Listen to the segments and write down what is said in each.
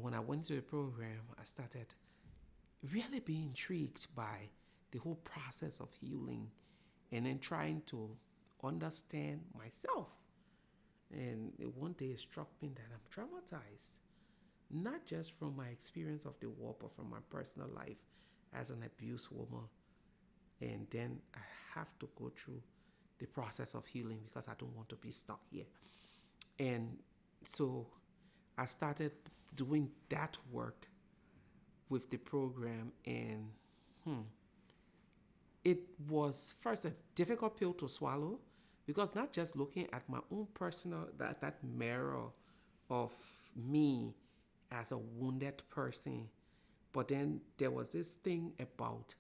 And when I went to the program, I started really being intrigued by the whole process of healing and then trying to understand myself. And one day it struck me that I'm traumatized, not just from my experience of the war, but from my personal life as an abused woman. And then I have to go through the process of healing because I don't want to be stuck here. And so I started doing that work with the program, and it was first a difficult pill to swallow, because not just looking at my own personal, that mirror of me as a wounded person, but then there was this thing about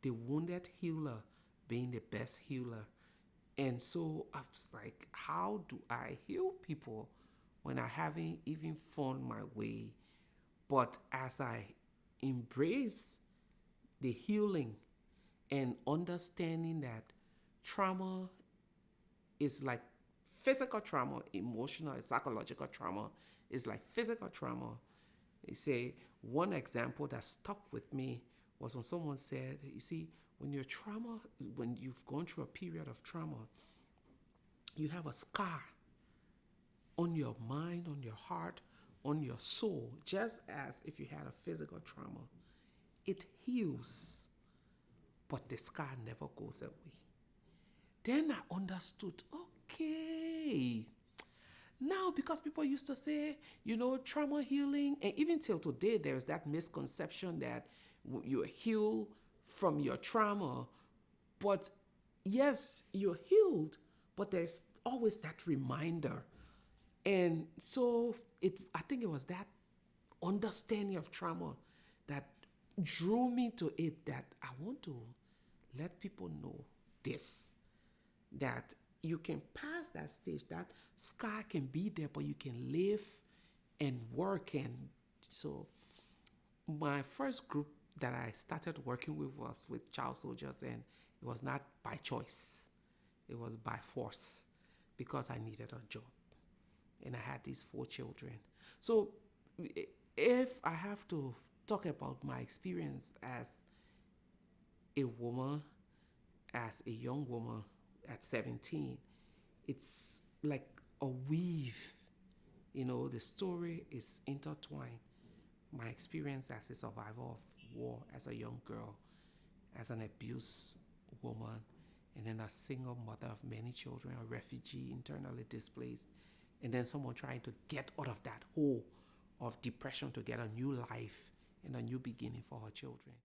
the wounded healer being the best healer. And so I was like, how do I heal people when I haven't even found my way? But as I embrace the healing and understanding that trauma is like physical trauma, emotional and psychological trauma is like physical trauma. You say, one example that stuck with me was when someone said, you see, when you've gone through a period of trauma, you have a scar on your mind, on your heart, on your soul, just as if you had a physical trauma. It heals, but the scar never goes away. Then I understood, okay. Now, because people used to say, trauma healing, and even till today, there's that misconception that you heal from your trauma. But yes, you're healed, but there's always that reminder. And so I think it was that understanding of trauma that drew me to it, that I want to let people know this, that you can pass that stage, that scar can be there, but you can live and work. And so my first group that I started working with was with child soldiers, and it was not by choice. It was by force, because I needed a job. And I had these 4 children. So if I have to talk about my experience as a woman, as a young woman at 17, it's like a weave. The story is intertwined. My experience as a survivor of war, as a young girl, as an abused woman, and then a single mother of many children, a refugee, internally displaced, and then someone trying to get out of that hole of depression to get a new life and a new beginning for her children.